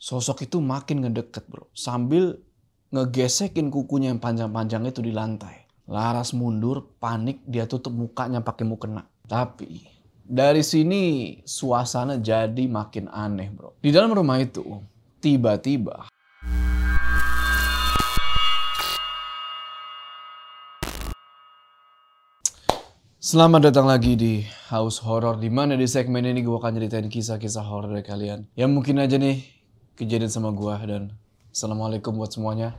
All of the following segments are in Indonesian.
Sosok itu makin ngedeket bro. Sambil ngegesekin kukunya yang panjang-panjang itu di lantai. Laras mundur, panik, dia tutup mukanya pakai mukena. Tapi dari sini suasana jadi makin aneh bro. Di dalam rumah itu tiba-tiba selamat datang lagi di House Horror, di mana di segmen ini gue akan ceritain kisah-kisah horor dari kalian yang mungkin aja nih kejadian sama gue. Dan assalamualaikum buat semuanya.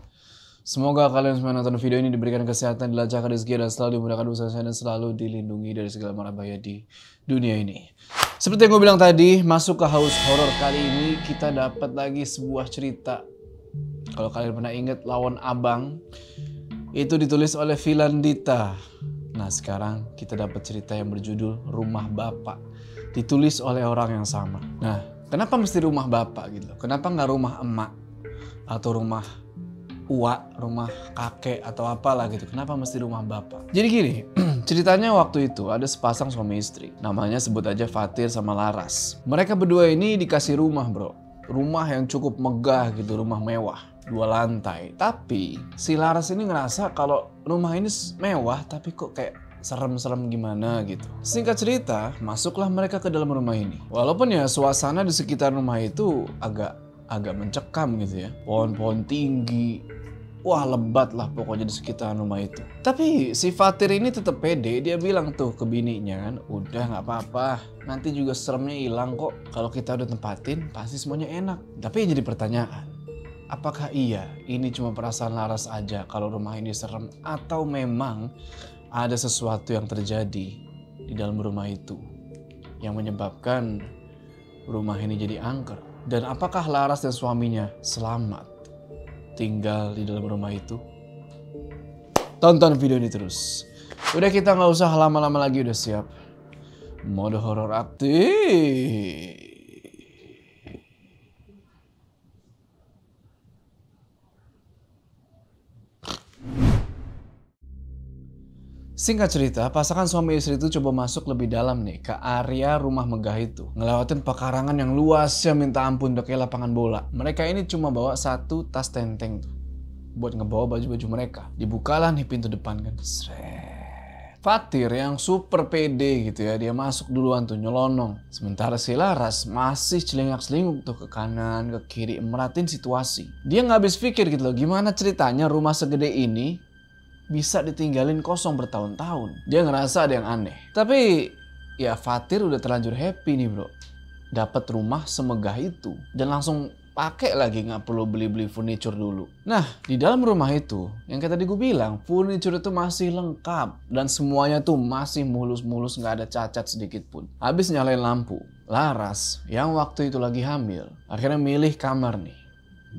Semoga kalian semua nonton video ini diberikan kesehatan, dilancarkan rezeki, dan selalu dimudahkan usaha dan selalu dilindungi dari segala mara bahaya di dunia ini. Seperti yang gue bilang tadi, masuk ke House Horror kali ini kita dapat lagi sebuah cerita. Kalau kalian pernah ingat Lawan Abang, itu ditulis oleh Filandita. Nah sekarang kita dapat cerita yang berjudul Rumah Bapak, ditulis oleh orang yang sama. Nah kenapa mesti rumah bapak gitu? Kenapa nggak rumah emak atau rumah uak, rumah kakek atau apalah gitu? Kenapa mesti rumah bapak? Jadi gini, ceritanya waktu itu ada sepasang suami istri. Namanya sebut aja Fatir sama Laras. Mereka berdua ini dikasih rumah bro. Rumah yang cukup megah gitu, rumah mewah. 2 lantai. Tapi si Laras ini ngerasa kalau rumah ini mewah tapi kok kayak serem-serem gimana gitu. Singkat cerita, masuklah mereka ke dalam rumah ini. Walaupun ya suasana di sekitar rumah itu agak mencekam gitu ya. Pohon-pohon tinggi. Wah lebat lah pokoknya di sekitar rumah itu. Tapi si Fatir ini tetap pede. Dia bilang tuh ke bininya kan, udah nggak apa-apa. Nanti juga seremnya hilang kok. Kalau kita udah tempatin pasti semuanya enak. Tapi yang jadi pertanyaan, apakah iya ini cuma perasaan Laras aja kalau rumah ini serem, atau memang ada sesuatu yang terjadi di dalam rumah itu yang menyebabkan rumah ini jadi angker? Dan apakah Laras dan suaminya selamat tinggal di dalam rumah itu? Tonton video ini terus. Udah kita nggak usah lama-lama lagi, udah siap? Mode horor aktif. Singkat cerita, pasangan suami istri itu coba masuk lebih dalam nih ke area rumah megah itu. Ngelewatin pekarangan yang luasnya minta ampun, udah kayak lapangan bola. Mereka ini cuma bawa 1 tas tenteng tuh buat ngebawa baju-baju mereka. Dibukalah nih pintu depan kan. Sret. Fatir yang super pede gitu ya, dia masuk duluan tuh nyelonong. Sementara si Laras masih celingak-celinguk tuh ke kanan, ke kiri, merhatiin situasi. Dia nggak habis pikir gitu loh, gimana ceritanya rumah segede ini bisa ditinggalin kosong bertahun-tahun. Dia ngerasa ada yang aneh. Tapi ya Fatir udah terlanjur happy nih bro. Dapat rumah semegah itu. Dan langsung pakai lagi, nggak perlu beli-beli furniture dulu. Nah di dalam rumah itu, yang kayak tadi gue bilang, furniture itu masih lengkap. Dan semuanya tuh masih mulus-mulus, nggak ada cacat sedikit pun. Habis nyalain lampu, Laras yang waktu itu lagi hamil, akhirnya milih kamar nih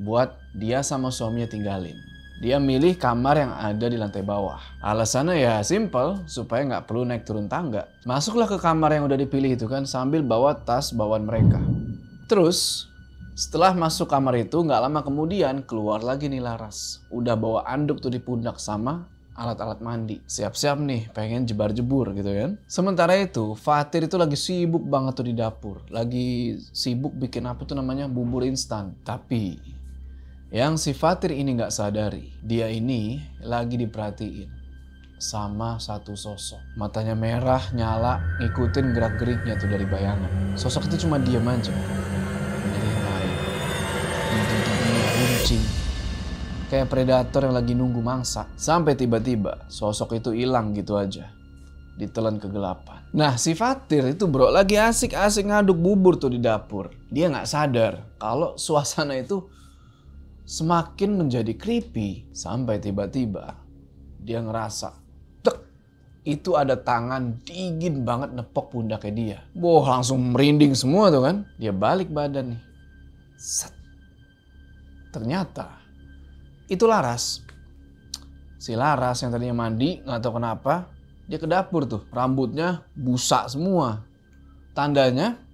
buat dia sama suaminya tinggalin. Dia milih kamar yang ada di lantai bawah. Alasannya ya simple, supaya nggak perlu naik turun tangga. Masuklah ke kamar yang udah dipilih itu kan, sambil bawa tas bawaan mereka. Terus setelah masuk kamar itu, nggak lama kemudian keluar lagi nih Laras. Udah bawa anduk tuh di pundak sama alat-alat mandi. Siap-siap nih pengen jebar-jebur gitu kan. Sementara itu Fatir itu lagi sibuk banget tuh di dapur. Lagi sibuk bikin apa tuh namanya, bubur instan. Tapi yang si Fatir ini nggak sadari, dia ini lagi diperhatiin sama satu sosok. Matanya merah, nyala, ngikutin gerak-geriknya tuh dari bayangan. Sosok itu cuma diam aja. Nyeri-nyeri, runcing. Kayak predator yang lagi nunggu mangsa. Sampai tiba-tiba sosok itu hilang gitu aja. Ditelan kegelapan. Nah si Fatir itu bro lagi asik-asik ngaduk bubur tuh di dapur. Dia nggak sadar kalau suasana itu semakin menjadi creepy. Sampai tiba-tiba dia ngerasa tek, itu ada tangan dingin banget nepok pundaknya dia. Boh langsung merinding semua tuh kan. Dia balik badan nih. Set. Ternyata itu Laras. Si Laras yang tadinya mandi gak tahu kenapa dia ke dapur tuh. Rambutnya busak semua. Tandanya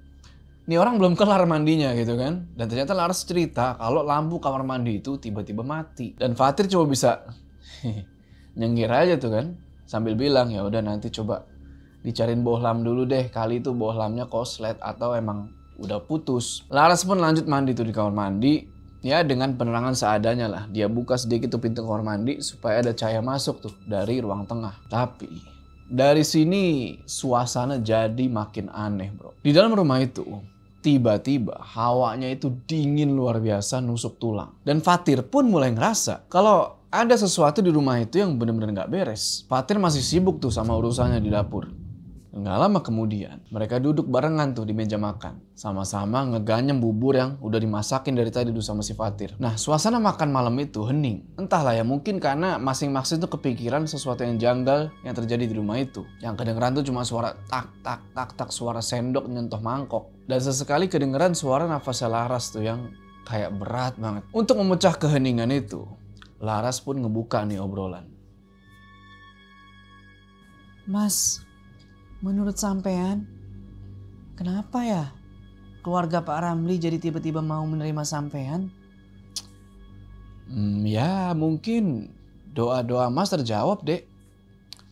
ini orang belum kelar mandinya gitu kan. Dan ternyata Laras cerita kalau lampu kamar mandi itu tiba-tiba mati. Dan Fatir cuma bisa nyengir aja tuh kan. Sambil bilang ya udah nanti coba dicariin bohlam dulu deh. Kali itu bohlamnya koslet atau emang udah putus. Laras pun lanjut mandi tuh di kamar mandi. Ya dengan penerangan seadanya lah. Dia buka sedikit tuh pintu kamar mandi supaya ada cahaya masuk tuh dari ruang tengah. Tapi dari sini suasana jadi makin aneh bro. Di dalam rumah itu tiba-tiba hawanya itu dingin luar biasa, nusuk tulang. Dan Fatir pun mulai ngerasa kalau ada sesuatu di rumah itu yang bener-bener gak beres. Fatir masih sibuk tuh sama urusannya di dapur. Gak lama kemudian, mereka duduk barengan tuh di meja makan. Sama-sama ngeganyem bubur yang udah dimasakin dari tadi tuh sama si Fatir. Nah, suasana makan malam itu hening. Entahlah ya, mungkin karena masing-masing tuh kepikiran sesuatu yang janggal yang terjadi di rumah itu. Yang kedengeran tuh cuma suara tak, tak, tak, tak, suara sendok nyentuh mangkok. Dan sesekali kedengeran suara nafasnya Laras tuh yang kayak berat banget. Untuk memecah keheningan itu, Laras pun ngebuka nih obrolan. Mas, menurut sampean, kenapa ya keluarga Pak Ramli jadi tiba-tiba mau menerima sampean? Ya mungkin doa-doa Mas terjawab dek.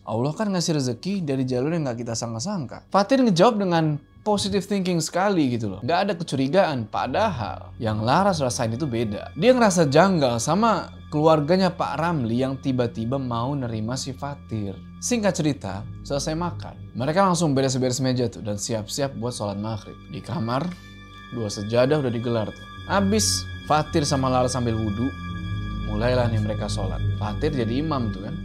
Allah kan ngasih rezeki dari jalur yang gak kita sangka-sangka. Fatir ngejawab dengan positive thinking sekali gitu loh. Gak ada kecurigaan. Padahal yang Laras rasain itu beda. Dia ngerasa janggal sama keluarganya Pak Ramli yang tiba-tiba mau nerima si Fatir. Singkat cerita, selesai makan. Mereka langsung beres-beres meja tuh dan siap-siap buat sholat maghrib. Di kamar, 2 sejadah udah digelar tuh. Abis Fatir sama Laras sambil wudhu, mulailah nih mereka sholat. Fatir jadi imam tuh kan.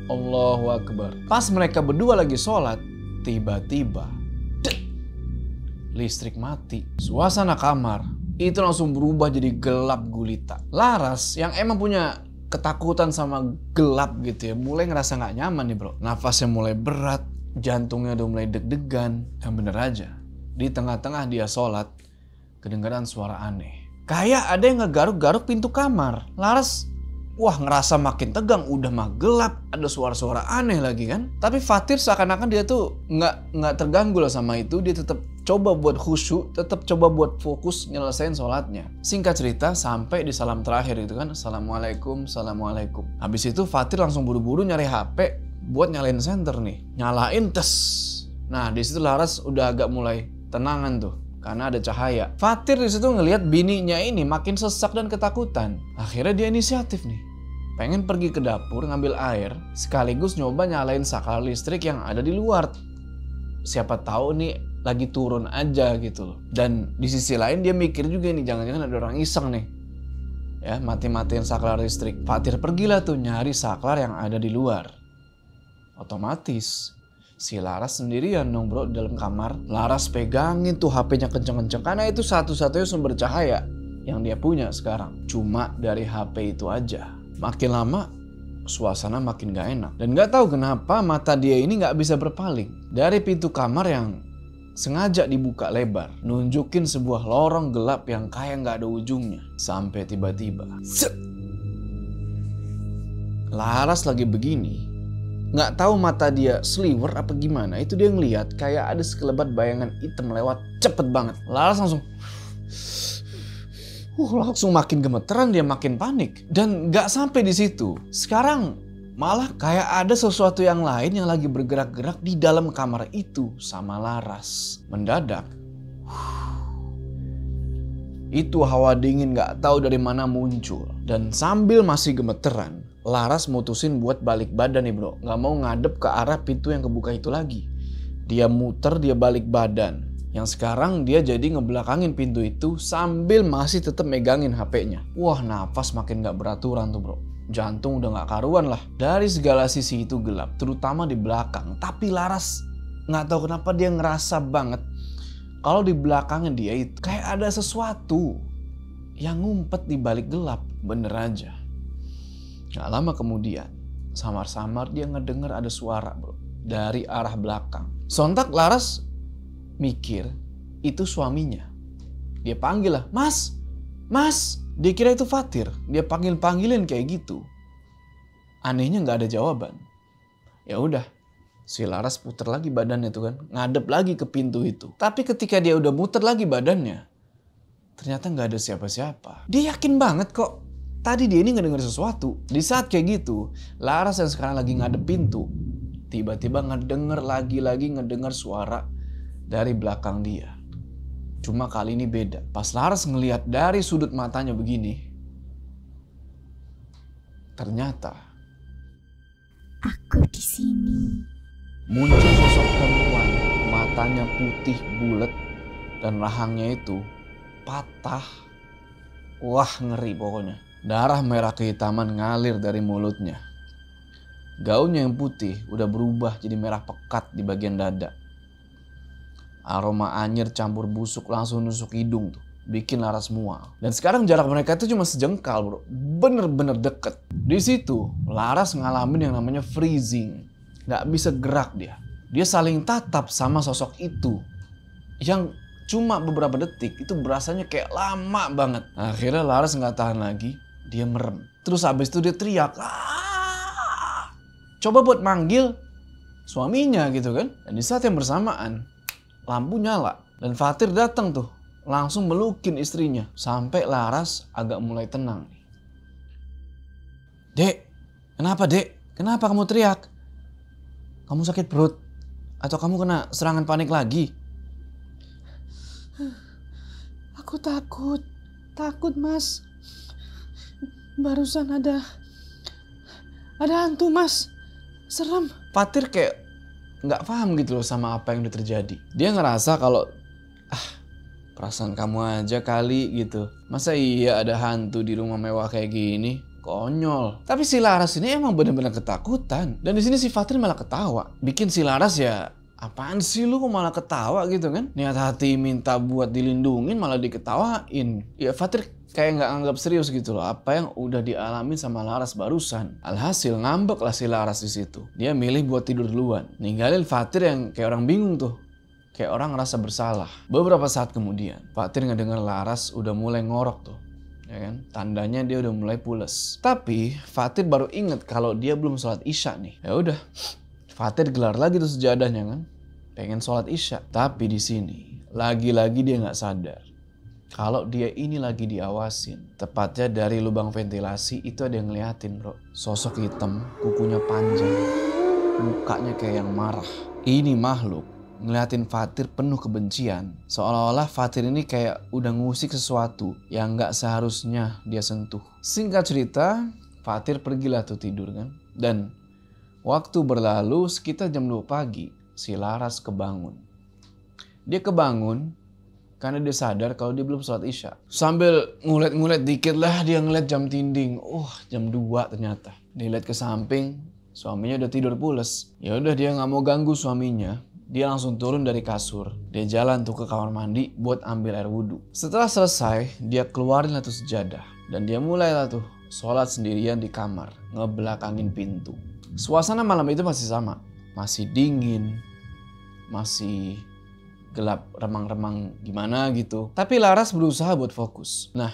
Allahu Akbar. Pas mereka berdua lagi sholat, tiba-tiba listrik mati. Suasana kamar itu langsung berubah jadi gelap gulita. Laras yang emang punya ketakutan sama gelap gitu ya, mulai ngerasa gak nyaman nih bro. Nafasnya mulai berat, jantungnya udah mulai deg-degan. Dan bener aja, di tengah-tengah dia sholat, kedengaran suara aneh. Kayak ada yang ngegaruk-garuk pintu kamar. Laras wah ngerasa makin tegang, udah mah gelap, ada suara-suara aneh lagi kan. Tapi Fatir seakan-akan dia tuh nggak terganggu lah sama itu. Dia tetap coba buat khusyuk, tetap coba buat fokus nyelesain sholatnya. Singkat cerita sampai di salam terakhir itu kan, Assalamualaikum, Assalamualaikum. Habis itu Fatir langsung buru-buru nyari HP buat nyalain senter nih, nyalain tes. Nah di situ Laras udah agak mulai tenangan tuh. Karena ada cahaya. Fatir di situ ngelihat bininya ini makin sesak dan ketakutan. Akhirnya dia inisiatif nih. Pengen pergi ke dapur ngambil air, sekaligus nyoba nyalain saklar listrik yang ada di luar. Siapa tahu nih lagi turun aja gitu loh. Dan di sisi lain dia mikir juga nih, jangan-jangan ada orang iseng nih. Ya, mati-matiin saklar listrik. Fatir pergilah tuh nyari saklar yang ada di luar. Otomatis si Laras sendirian dong bro di dalam kamar. Laras pegangin tuh HP-nya kenceng-kenceng karena itu satu-satunya sumber cahaya yang dia punya sekarang. Cuma dari HP itu aja. Makin lama suasana makin gak enak. Dan gak tahu kenapa mata dia ini gak bisa berpaling. Dari pintu kamar yang sengaja dibuka lebar, nunjukin sebuah lorong gelap yang kayak gak ada ujungnya. Sampai tiba-tiba Laras lagi begini, nggak tahu mata dia sliver apa gimana, itu dia ngeliat kayak ada sekelebat bayangan hitam lewat cepet banget. Laras langsung makin gemeteran, dia makin panik. Dan nggak sampai di situ. Sekarang malah kayak ada sesuatu yang lain yang lagi bergerak-gerak di dalam kamar itu sama Laras. Mendadak itu hawa dingin nggak tahu dari mana muncul. Dan sambil masih gemeteran, Laras mutusin buat balik badan nih bro. Gak mau ngadep ke arah pintu yang kebuka itu lagi. Dia muter, dia balik badan. Yang sekarang dia jadi ngebelakangin pintu itu sambil masih tetap megangin HP-nya. Wah nafas makin gak beraturan tuh bro. Jantung udah gak karuan lah. Dari segala sisi itu gelap, terutama di belakang. Tapi Laras gak tahu kenapa dia ngerasa banget kalau di belakangnya dia itu kayak ada sesuatu yang ngumpet di balik gelap. Bener aja. Gak lama kemudian, samar-samar dia ngedenger ada suara bro, dari arah belakang. Sontak Laras mikir itu suaminya. Dia panggil lah, Mas, Mas. Dia kira itu Fatir. Dia panggil-panggilin kayak gitu. Anehnya gak ada jawaban. Ya udah, si Laras puter lagi badannya tuh kan, ngadep lagi ke pintu itu. Tapi ketika dia udah muter lagi badannya, ternyata gak ada siapa-siapa. Dia yakin banget kok tadi dia ini ngedenger sesuatu. Di saat kayak gitu, Laras yang sekarang lagi ngadep pintu, tiba-tiba ngedenger lagi ngedenger suara dari belakang dia. Cuma kali ini beda. Pas Laras ngelihat dari sudut matanya begini, ternyata Aku di sini. muncul sosok perempuan, matanya putih bulat dan rahangnya itu patah. Wah, ngeri pokoknya. Darah merah kehitaman ngalir dari mulutnya. Gaunnya yang putih udah berubah jadi merah pekat di bagian dada. Aroma anyir campur busuk langsung nusuk hidung tuh. Bikin Laras mual. Dan sekarang jarak mereka itu cuma sejengkal bro. Bener-bener deket. Di situ Laras ngalamin yang namanya freezing. Gak bisa gerak dia. Dia saling tatap sama sosok itu. Yang cuma beberapa detik itu berasanya kayak lama banget. Akhirnya Laras gak tahan lagi. Dia merem. Terus habis itu dia teriak. Coba buat manggil suaminya gitu kan. Dan di saat yang bersamaan lampu nyala. Dan Fatir datang tuh. Langsung melukin istrinya. Sampai Laras agak mulai tenang. Dek, kenapa dek? Kenapa kamu teriak? Kamu sakit perut? Atau kamu kena serangan panik lagi? Aku takut. Takut mas. Barusan ada hantu mas. Serem. Fatir kayak nggak paham gitu loh sama apa yang udah terjadi. Dia ngerasa kalau perasaan kamu aja kali gitu. Masa iya ada hantu di rumah mewah kayak gini? Konyol. Tapi si Laras ini emang bener-bener ketakutan. Dan di sini si Fatir malah ketawa. Bikin si Laras ya, apaan sih lu kok malah ketawa gitu kan? Niat hati minta buat dilindungin malah diketawain. Ya Fatir kayak nggak anggap serius gitu loh apa yang udah dialamin sama Laras barusan. Alhasil ngambek lah si Laras di situ. Dia milih buat tidur duluan. Ninggalin Fatir yang kayak orang bingung tuh. Kayak orang ngerasa bersalah. Beberapa saat kemudian, Fatir ngedenger Laras udah mulai ngorok tuh. Ya kan? Tandanya dia udah mulai pules. Tapi Fatir baru inget kalau dia belum sholat isya nih. Ya udah, Fatir gelar lagi tuh sejadahnya kan. Pengen sholat isya. Tapi di sini lagi-lagi dia nggak sadar kalau dia ini lagi diawasin. Tepatnya dari lubang ventilasi itu ada yang ngeliatin bro. Sosok hitam, kukunya panjang, mukanya kayak yang marah. Ini makhluk ngeliatin Fatir penuh kebencian. Seolah-olah Fatir ini kayak udah ngusik sesuatu yang gak seharusnya dia sentuh. Singkat cerita, Fatir pergilah tuh tidur kan. Dan waktu berlalu sekitar jam 2 pagi, si Laras kebangun. Dia kebangun karena dia sadar kalau dia belum sholat isya. Sambil ngulet-ngulet dikit lah dia ngeliat jam dinding. Jam 2 ternyata. Dia lihat ke samping, suaminya udah tidur pules. Ya udah dia gak mau ganggu suaminya. Dia langsung turun dari kasur. Dia jalan tuh ke kamar mandi buat ambil air wudhu. Setelah selesai, dia keluarin lah tuh sejadah. Dan dia mulailah tuh sholat sendirian di kamar, ngebelakangin pintu. Suasana malam itu masih sama. Masih dingin, masih gelap remang-remang gimana gitu. Tapi Laras berusaha buat fokus. Nah,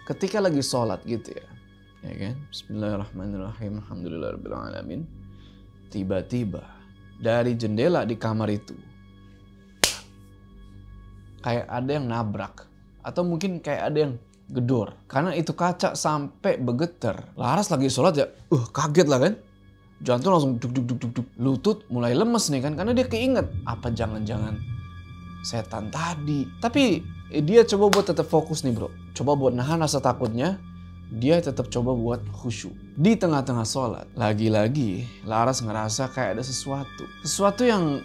ketika lagi sholat gitu ya kan? Bismillahirrahmanirrahim, alhamdulillahirrahmanirrahim. Tiba-tiba dari jendela di kamar itu kayak ada yang nabrak atau mungkin kayak ada yang gedor karena itu kaca sampai bergetar. Laras lagi sholat ya kaget lah kan, jantung langsung duk duk duk duk duk, lutut mulai lemes nih kan karena dia keinget apa jangan-jangan setan tadi. Tapi dia coba buat tetap fokus nih bro, coba buat nahan rasa takutnya. Dia tetap coba buat khusyuk. Di tengah-tengah sholat, lagi-lagi Laras ngerasa kayak ada sesuatu yang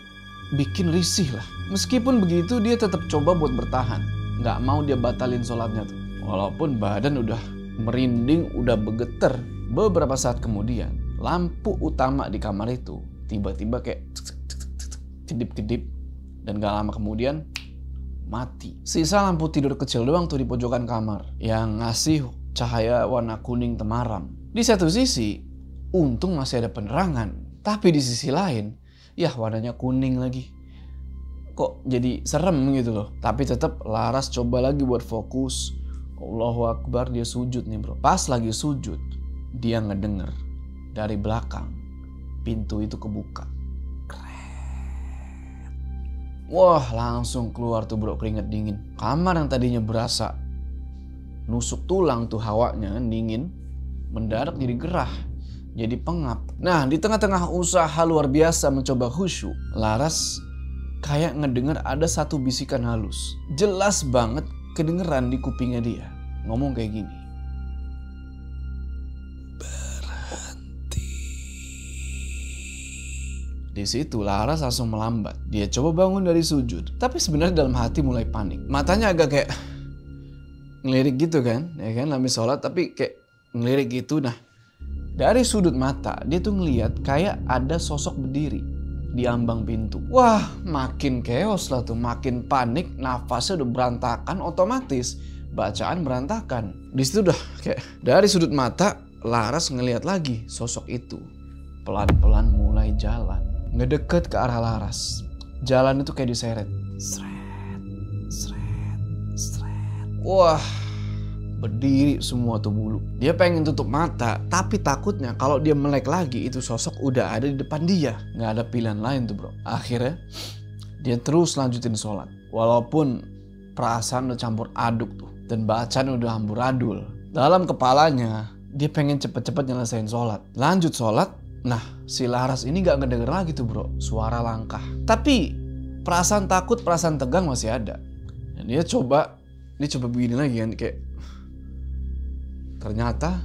bikin risih lah. Meskipun begitu dia tetap coba buat bertahan. Nggak mau dia batalin sholatnya tuh. Walaupun badan udah merinding, udah bergetar. Beberapa saat kemudian, lampu utama di kamar itu tiba-tiba kayak kedip-kedip. Dan gak lama kemudian mati. Sisa lampu tidur kecil doang tuh di pojokan kamar yang ngasih cahaya warna kuning temaram. Di satu sisi, untung masih ada penerangan. Tapi di sisi lain, ya warnanya kuning lagi. Kok jadi serem gitu loh. Tapi tetap Laras coba lagi buat fokus. Allahu Akbar, dia sujud nih bro. Pas lagi sujud, dia ngedenger dari belakang pintu itu kebuka. Wah, langsung keluar tuh bro keringet dingin. Kamar yang tadinya berasa nusuk tulang tuh hawanya kan dingin, mendadak jadi gerah, jadi pengap. Nah, di tengah-tengah usaha luar biasa mencoba khusyuk, Laras kayak ngedenger ada satu bisikan halus. Jelas banget kedengeran di kupingnya dia. Ngomong kayak gini. Berhenti. Di situ Laras langsung melambat. Dia coba bangun dari sujud. Tapi sebenarnya dalam hati mulai panik. Matanya agak kayak ngelirik gitu kan. Ya kan, lagi sholat tapi kayak ngelirik gitu. Nah, dari sudut mata dia tuh ngeliat kayak ada sosok berdiri di ambang pintu. Wah, makin chaos lah tuh, makin panik, nafasnya udah berantakan, otomatis bacaan berantakan. Di situ udah kayak dari sudut mata Laras ngeliat lagi sosok itu pelan-pelan mulai jalan, ngedeket ke arah Laras. Jalan itu kayak diseret. Sret, sret, sret. Wah, berdiri semua tuh bulu. Dia pengen tutup mata, tapi takutnya kalau dia melek lagi itu sosok udah ada di depan dia. Nggak ada pilihan lain tuh bro. Akhirnya dia terus lanjutin sholat. Walaupun perasaan udah campur aduk tuh. Dan bacaan udah amburadul. Dalam kepalanya dia pengen cepet-cepet nyelesain sholat. Lanjut sholat. Nah, si Laras ini nggak ngedenger lagi tuh bro suara langkah. Tapi perasaan takut, perasaan tegang masih ada. Dan dia coba begini lagi kan, kayak ternyata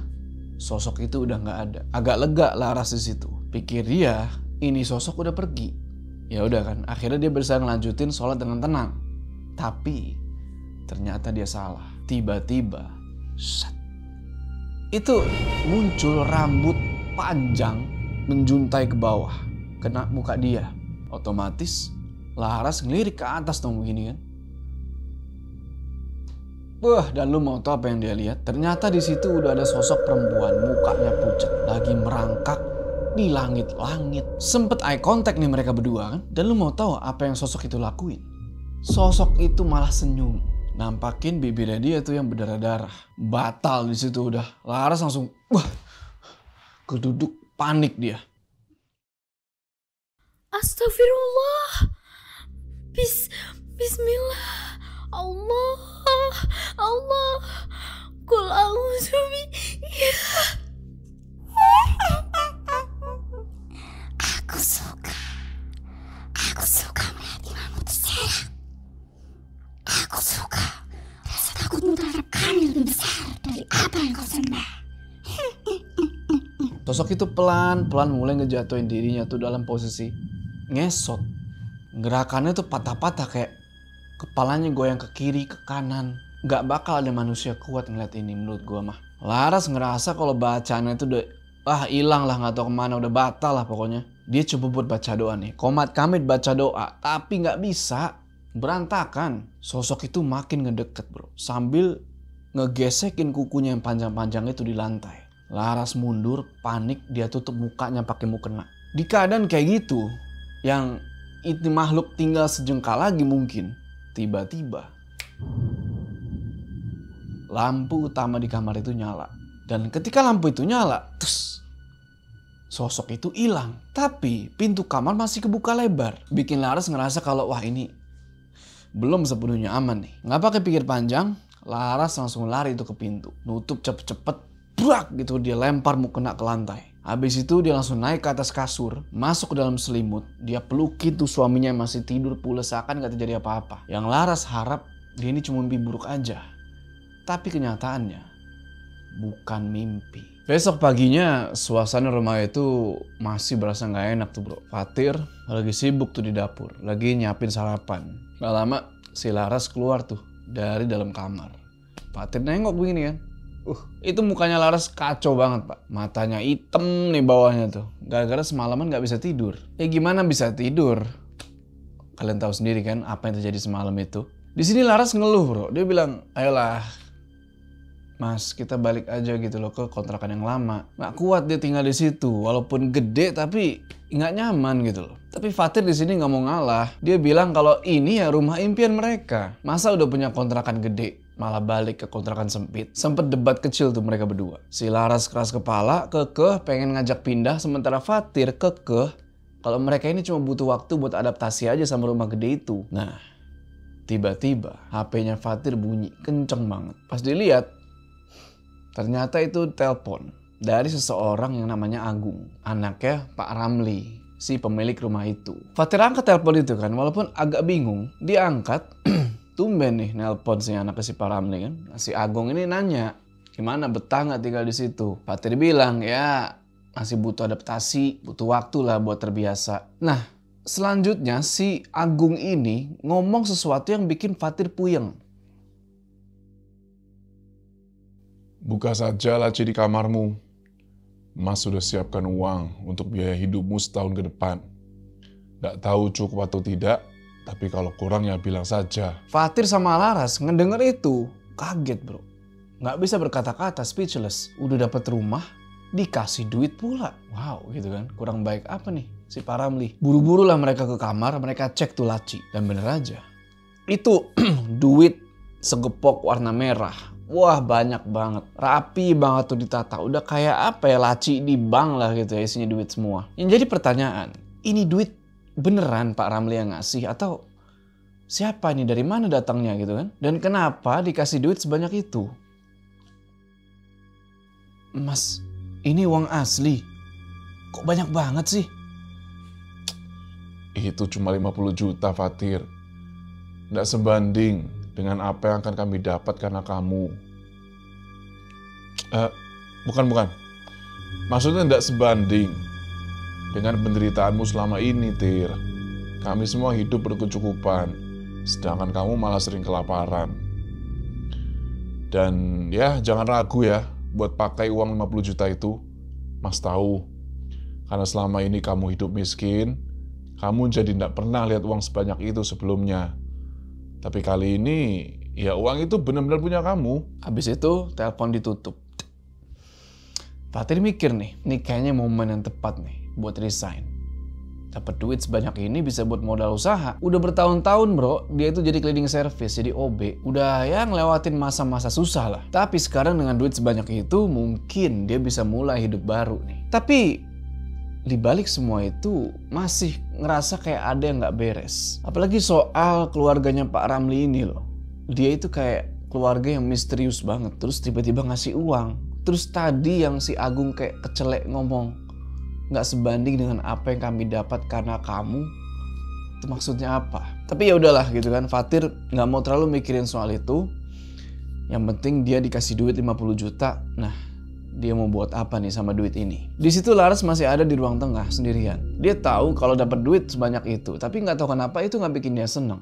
sosok itu udah nggak ada. Agak lega Laras di situ. Pikir dia ini sosok udah pergi. Ya udah kan, akhirnya dia berusaha ngelanjutin sholat dengan tenang. Tapi ternyata dia salah. Tiba-tiba itu muncul rambut panjang menjuntai ke bawah, kena muka dia. Otomatis Laras ngelirik ke atas dong begini kan. Wah, dan lu mau tau apa yang dia lihat? Ternyata di situ udah ada sosok perempuan, mukanya pucat, lagi merangkak di langit-langit. Sempet eye contact nih mereka berdua kan. Dan lu mau tahu apa yang sosok itu lakuin? Sosok itu malah senyum, nampakin bibirnya dia tuh yang berdarah-darah. Batal di situ udah. Laras langsung keduduk panik dia. Astagfirullah. Bismillah. Allah. Qul a'udzu bi. Aku suka melihat imanmu terserak. Aku suka rasa takutmu terhadap kami lebih besar dari apa yang kau sembah. Sosok itu pelan-pelan mulai ngejatuhin dirinya tuh dalam posisi ngesot. Gerakannya tuh patah-patah kayak kepalanya goyang ke kiri, ke kanan. Gak bakal ada manusia kuat ngeliat ini menurut gua mah. Laras ngerasa kalau bacaannya itu udah hilang lah, gak tau kemana, udah batal lah pokoknya. Dia coba buat baca doa nih. Qomat Kamit baca doa, tapi gak bisa. Berantakan. Sosok itu makin ngedeket bro. Sambil ngegesekin kukunya yang panjang-panjang itu di lantai. Laras mundur, panik, dia tutup mukanya pakai mukena. Di keadaan kayak gitu, yang itu makhluk tinggal sejengkal lagi mungkin. Tiba-tiba lampu utama di kamar itu nyala. Dan ketika lampu itu nyala, sosok itu hilang. Tapi pintu kamar masih kebuka lebar. Bikin Laras ngerasa kalau wah ini belum sepenuhnya aman nih. Nggak pakai pikir panjang, Laras langsung lari itu ke pintu. Nutup cepet-cepet, brak gitu dia lempar mukena ke lantai. Habis itu dia langsung naik ke atas kasur, masuk ke dalam selimut. Dia pelukin tuh suaminya yang masih tidur pules seakan gak terjadi apa-apa. Yang Laras harap dia ini cuma mimpi buruk aja. Tapi kenyataannya bukan mimpi. Besok paginya suasana rumah itu masih berasa gak enak tuh bro. Fatir lagi sibuk tuh di dapur, lagi nyiapin sarapan. Gak lama si Laras keluar tuh dari dalam kamar. Fatir nengok begini kan. Itu mukanya Laras kacau banget pak. Matanya hitam nih bawahnya tuh. Gara-gara semalaman gak bisa tidur. Ya gimana bisa tidur? Kalian tahu sendiri kan apa yang terjadi semalam itu. Di sini Laras ngeluh bro. Dia bilang, ayolah Mas, kita balik aja gitu loh ke kontrakan yang lama. Gak kuat dia tinggal di situ. Walaupun gede tapi gak nyaman gitu loh. Tapi Fatir di sini gak mau ngalah. Dia bilang kalau ini ya rumah impian mereka. Masa udah punya kontrakan gede malah balik ke kontrakan sempit. Sempet debat kecil tuh mereka berdua. Si Laras keras kepala, kekeh pengen ngajak pindah. Sementara Fatir kekeh kalau mereka ini cuma butuh waktu buat adaptasi aja sama rumah gede itu. Nah, tiba-tiba HP-nya Fatir bunyi kenceng banget. Pas dilihat, ternyata itu telepon dari seseorang yang namanya Agung. Anaknya Pak Ramli. si pemilik rumah itu. Fatir angkat telepon itu kan, walaupun agak bingung, dia angkat. Tumben nih nelpon si anak si Pak Ramli kan. Si Agung ini nanya, gimana betah nggak tinggal di situ? Fatir bilang, ya masih butuh adaptasi, butuh waktu lah buat terbiasa. Nah, selanjutnya si Agung ini ngomong sesuatu yang bikin Fatir puyeng. Buka saja laci di kamarmu. Mas sudah siapkan uang untuk biaya hidupmu setahun ke depan. Nggak tahu cukup atau tidak, tapi kalau kurang ya bilang saja. Fatir sama Laras ngedenger itu kaget bro. Nggak bisa berkata-kata, speechless. Udah dapet rumah, dikasih duit pula. Wow gitu kan, kurang baik apa nih si Pak Ramli. Buru-buru lah mereka ke kamar, mereka cek tuh laci. Dan bener aja, itu duit segepok warna merah. Wah banyak banget, rapi banget tuh ditata. Udah kayak apa ya, laci di bank lah gitu ya, isinya duit semua. Yang jadi pertanyaan, ini duit beneran Pak Ramli yang ngasih atau siapa ini, dari mana datangnya gitu kan? Dan kenapa dikasih duit sebanyak itu? Mas, ini uang asli. Kok banyak banget sih? Itu cuma 50 juta, Fatir. Nggak sebanding dengan apa yang akan kami dapat karena kamu. Bukan. Maksudnya nggak sebanding dengan penderitaanmu selama ini, Tir. Kami semua hidup berkecukupan, sedangkan kamu malah sering kelaparan. Dan ya, jangan ragu ya buat pakai uang 50 juta itu. Mas tahu, karena selama ini kamu hidup miskin, kamu jadi nggak pernah lihat uang sebanyak itu sebelumnya. Tapi kali ini, ya uang itu benar-benar punya kamu. Habis itu, telepon ditutup. Fatir mikir nih, ini kayaknya momen yang tepat nih buat resign. Dapat duit sebanyak ini bisa buat modal usaha. Udah bertahun-tahun bro, dia itu jadi cleaning service, jadi OB. Udah ya ngelewatin masa-masa susah lah. Tapi sekarang dengan duit sebanyak itu, mungkin dia bisa mulai hidup baru nih. Tapi di balik semua itu masih ngerasa kayak ada yang nggak beres. Apalagi soal keluarganya Pak Ramli ini loh. Dia itu kayak keluarga yang misterius banget. Terus tiba-tiba ngasih uang. Terus tadi yang si Agung kayak kecelek ngomong, nggak sebanding dengan apa yang kami dapat karena kamu. Itu maksudnya apa? Tapi ya udahlah gitu kan. Fatir nggak mau terlalu mikirin soal itu. Yang penting dia dikasih duit 50 juta. Nah, dia mau buat apa nih sama duit ini? Di situ Laras masih ada di ruang tengah sendirian. Dia tahu kalau dapat duit sebanyak itu, tapi nggak tahu kenapa itu nggak bikin dia seneng.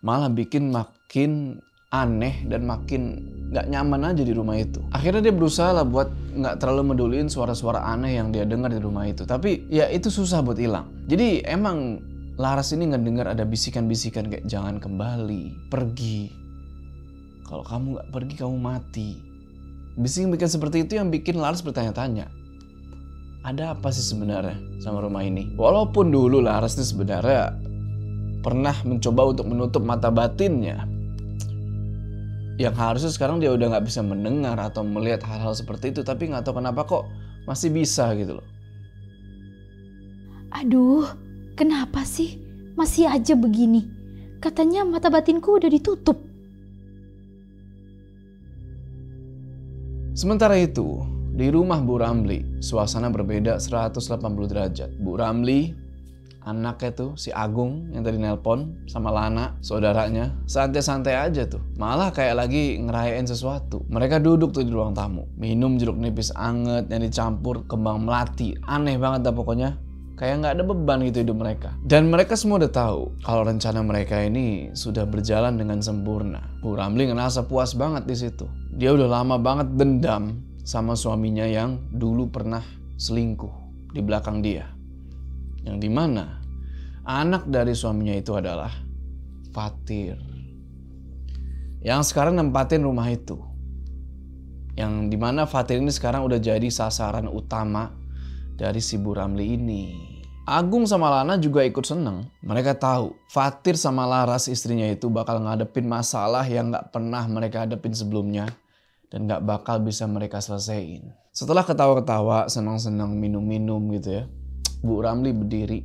Malah bikin makin aneh dan makin nggak nyaman aja di rumah itu. Akhirnya dia berusaha lah buat nggak terlalu meduliin suara-suara aneh yang dia dengar di rumah itu. Tapi ya itu susah buat hilang. Jadi emang Laras ini ngedengar ada bisikan-bisikan kayak jangan kembali, pergi. Kalau kamu nggak pergi kamu mati. Bisikan seperti itu yang bikin Laras bertanya-tanya, ada apa sih sebenarnya sama rumah ini? Walaupun dulu Laras ini sebenarnya pernah mencoba untuk menutup mata batinnya, yang harusnya sekarang dia udah nggak bisa mendengar atau melihat hal-hal seperti itu, tapi nggak tahu kenapa kok masih bisa gitu loh. Aduh, kenapa sih masih aja begini? Katanya mata batinku udah ditutup. Sementara itu, di rumah Bu Ramli, suasana berbeda 180 derajat. Bu Ramli, anaknya tuh, si Agung yang tadi nelpon, sama Lana, saudaranya, santai-santai aja tuh. Malah kayak lagi ngerayain sesuatu. Mereka duduk tuh di ruang tamu, minum jeruk nipis anget yang dicampur kembang melati. Aneh banget dah pokoknya. Kayak nggak ada beban gitu hidup mereka. Dan mereka semua udah tahu kalau rencana mereka ini sudah berjalan dengan sempurna. Bu Ramli ngerasa puas banget di situ. Dia udah lama banget dendam sama suaminya yang dulu pernah selingkuh di belakang dia. Yang dimana anak dari suaminya itu adalah Fatir. Yang sekarang nempatin rumah itu. Yang dimana Fatir ini sekarang udah jadi sasaran utama dari si Bu Ramli ini. Agung sama Lana juga ikut seneng. Mereka tahu Fatir sama Laras istrinya itu bakal ngadepin masalah yang gak pernah mereka hadepin sebelumnya. Dan gak bakal bisa mereka selesaiin. Setelah ketawa-ketawa, senang-senang, minum-minum gitu ya, Bu Ramli berdiri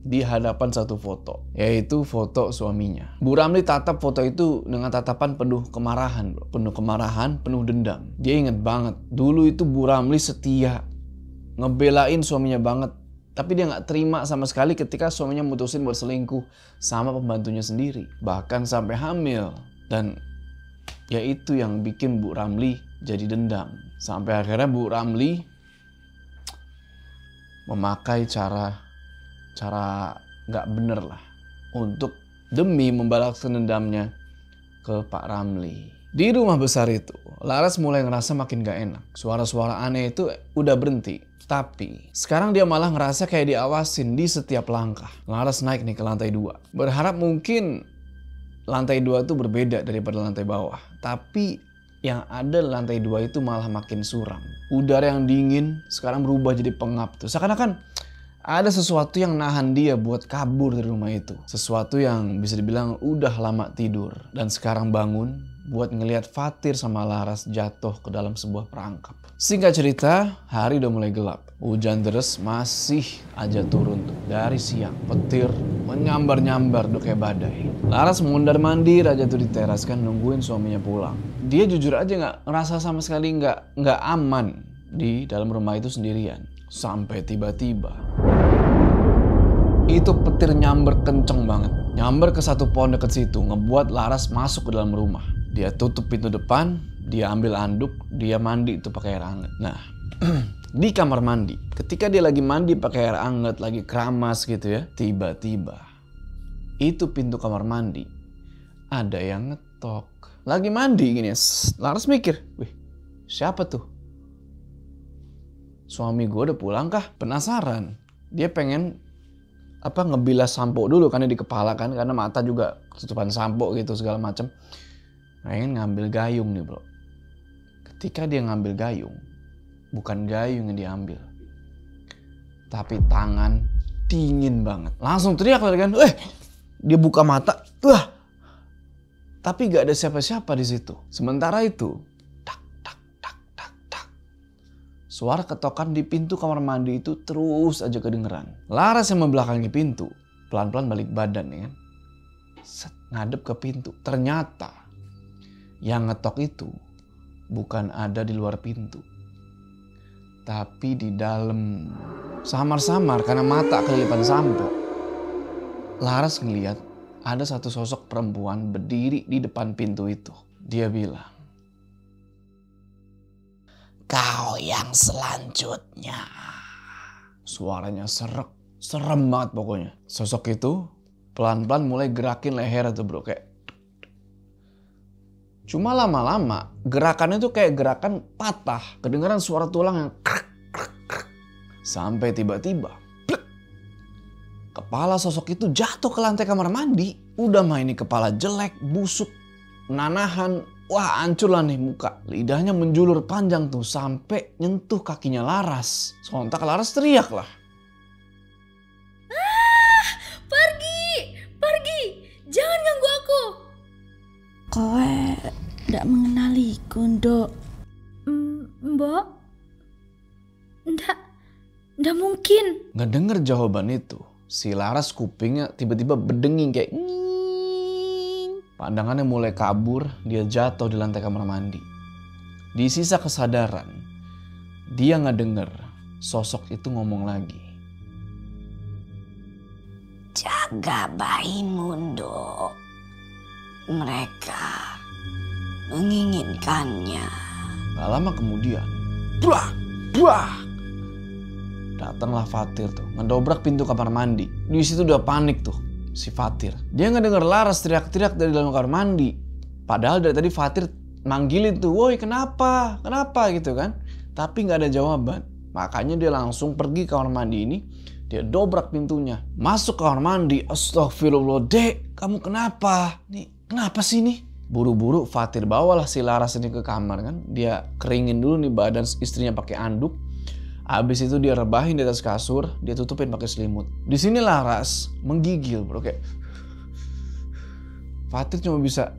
di hadapan satu foto, yaitu foto suaminya. Bu Ramli tatap foto itu dengan tatapan penuh kemarahan, bro. Penuh kemarahan, penuh dendam. Dia inget banget, dulu itu Bu Ramli setia, ngebelain suaminya banget. Tapi dia nggak terima sama sekali ketika suaminya mutusin buat selingkuh sama pembantunya sendiri. Bahkan sampai hamil. Dan ya itu yang bikin Bu Ramli jadi dendam. Sampai akhirnya Bu Ramli memakai cara nggak bener lah. Untuk demi membalaskan dendamnya ke Pak Ramli. Di rumah besar itu, Laras mulai ngerasa makin gak enak. Suara-suara aneh itu udah berhenti. Tapi sekarang dia malah ngerasa kayak diawasin di setiap langkah. Laras naik nih ke lantai 2. Berharap mungkin lantai 2 itu berbeda daripada lantai bawah. Tapi yang ada di lantai 2 itu malah makin suram. Udara yang dingin sekarang berubah jadi pengap tuh. Seakan-akan ada sesuatu yang nahan dia buat kabur dari rumah itu. Sesuatu yang bisa dibilang udah lama tidur. Dan sekarang bangun buat ngelihat Fatir sama Laras jatuh ke dalam sebuah perangkap. Singkat cerita, hari udah mulai gelap. Hujan deras masih aja turun tuh dari siang. Petir menyambar-nyambar udah kayak badai. Laras mundar mandir aja tuh di teras kan nungguin suaminya pulang. Dia jujur aja nggak ngerasa sama sekali nggak aman di dalam rumah itu sendirian. Sampai tiba-tiba itu petir nyamber kenceng banget. Nyamber ke satu pohon deket situ ngebuat Laras masuk ke dalam rumah. Dia tutup pintu depan, dia ambil anduk, dia mandi itu pakai air hangat. Nah, di kamar mandi, ketika dia lagi mandi pakai air hangat, lagi keramas gitu ya, tiba-tiba itu pintu kamar mandi ada yang ngetok. Lagi mandi gini, Laras mikir, wih, siapa tuh? Suami gue udah pulang kah? Penasaran. Dia pengen ngebilas sampo dulu kan di kepala kan, karena mata juga ketutupan sampo gitu segala macam. Pengen ngambil gayung nih bro. Ketika dia ngambil gayung, bukan gayung yang diambil, tapi tangan dingin banget. Langsung teriak lagi kan, dia buka mata, tapi gak ada siapa-siapa di situ. Sementara itu, tak, suara ketokan di pintu kamar mandi itu terus aja kedengeran. Laras yang membelakangi pintu, pelan-pelan balik badan ya kan. Ngadep ke pintu. Ternyata yang ngetok itu bukan ada di luar pintu, tapi di dalam. Samar-samar karena mata kelilipan sampo, Laras ngeliat ada satu sosok perempuan berdiri di depan pintu itu. Dia bilang, "Kau yang selanjutnya." Suaranya serem banget pokoknya. Sosok itu pelan-pelan mulai gerakin leher itu bro, kayak. Cuma lama-lama gerakannya tuh kayak gerakan patah. Kedengaran suara tulang yang krak. Sampai tiba-tiba kepala sosok itu jatuh ke lantai kamar mandi. Udah mah ini kepala jelek, busuk, nanahan. Wah hancur lah nih muka. Lidahnya menjulur panjang tuh sampai nyentuh kakinya Laras. Sontak Laras teriak lah. Pergi, jangan ganggu aku. Kowe ndak mengenaliku, Nduk. Mbok? Ndak mungkin. Ngedenger jawaban itu, si Laras kupingnya tiba-tiba berdenging kayak nging. Pandangannya mulai kabur, dia jatuh di lantai kamar mandi. Di sisa kesadaran, dia ngedenger sosok itu ngomong lagi. Jaga bayimu, Nduk. Mereka menginginkannya. Gak lama kemudian, buah, datanglah Fatir tuh, ngedobrak pintu kamar mandi. Di situ udah panik tuh si Fatir. Dia ngedenger Laras teriak-teriak dari dalam kamar mandi. Padahal dari tadi Fatir manggilin tuh, woi kenapa gitu kan. Tapi nggak ada jawaban. Makanya dia langsung pergi ke kamar mandi ini. Dia dobrak pintunya, masuk ke kamar mandi. Astagfirullah, Dek, kamu kenapa? Nih, kenapa sih nih? Buru-buru Fatir bawalah si Laras ini ke kamar kan. Dia keringin dulu nih badan istrinya pakai anduk. Abis itu dia rebahin di atas kasur, dia tutupin pakai selimut. Di sini Laras menggigil bro, kayak Fatir cuma bisa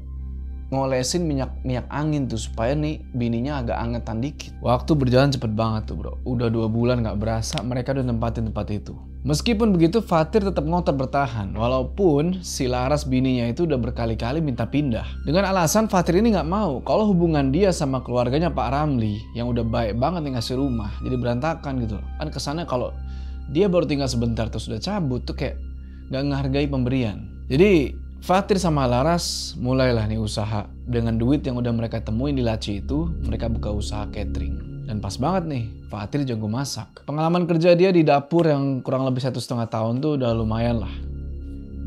ngolesin minyak angin tuh supaya nih bininya agak angetan dikit. Waktu berjalan cepet banget tuh bro. Udah 2 bulan gak berasa mereka udah nempatin tempat itu. Meskipun begitu Fatir tetap ngotot bertahan. Walaupun si Laras bininya itu udah berkali-kali minta pindah. Dengan alasan Fatir ini gak mau kalau hubungan dia sama keluarganya Pak Ramli yang udah baik banget nih ngasih rumah jadi berantakan gitu. Kan kesannya kalau Dia baru tinggal sebentar terus sudah cabut tuh kayak gak ngehargai pemberian. Jadi Fatir sama Laras mulailah nih usaha. Dengan duit yang udah mereka temuin di laci itu, mereka buka usaha catering. Dan pas banget nih, Fatir jago masak. Pengalaman kerja dia di dapur yang kurang lebih 1,5 tahun tuh udah lumayan lah.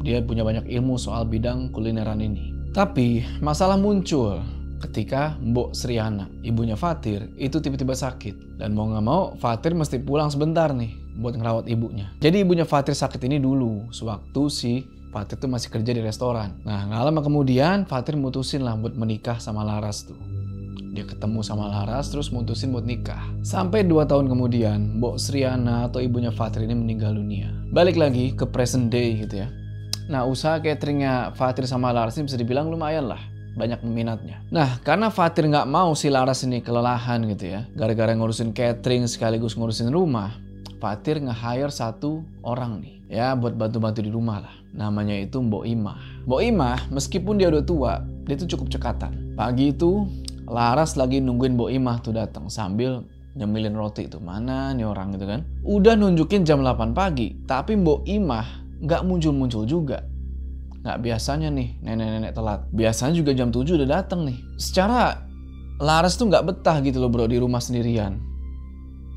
Dia punya banyak ilmu soal bidang kulineran ini. Tapi masalah muncul ketika Mbok Sriana, ibunya Fatir, itu tiba-tiba sakit. Dan mau gak mau, Fatir mesti pulang sebentar nih buat ngerawat ibunya. Jadi ibunya Fatir sakit ini dulu, sewaktu si Fatir tuh masih kerja di restoran. Nah, gak lama kemudian, Fatir mutusin lah buat menikah sama Laras tuh. Dia ketemu sama Laras, terus mutusin buat nikah. Sampai 2 tahun kemudian, Mbok Sriana atau ibunya Fatir ini meninggal dunia. Balik lagi ke present day gitu ya. Nah, usaha cateringnya Fatir sama Laras ini bisa dibilang lumayan lah. Banyak peminatnya. Nah, karena Fatir nggak mau si Laras ini kelelahan gitu ya. Gara-gara ngurusin catering sekaligus ngurusin rumah. Fatir nge-hire 1 orang nih. Ya, buat bantu-bantu di rumah lah. Namanya itu Mbok Imah. Mbok Imah, meskipun dia udah tua, dia tuh cukup cekatan. Pagi itu, Laras lagi nungguin Mbok Imah tuh datang sambil nyemilin roti itu. Mana nih orang gitu kan. Udah nunjukin jam 8 pagi, tapi Mbok Imah nggak muncul-muncul juga. Nggak biasanya nih nenek-nenek telat. Biasanya juga jam 7 udah datang nih. Secara Laras tuh nggak betah gitu loh bro di rumah sendirian.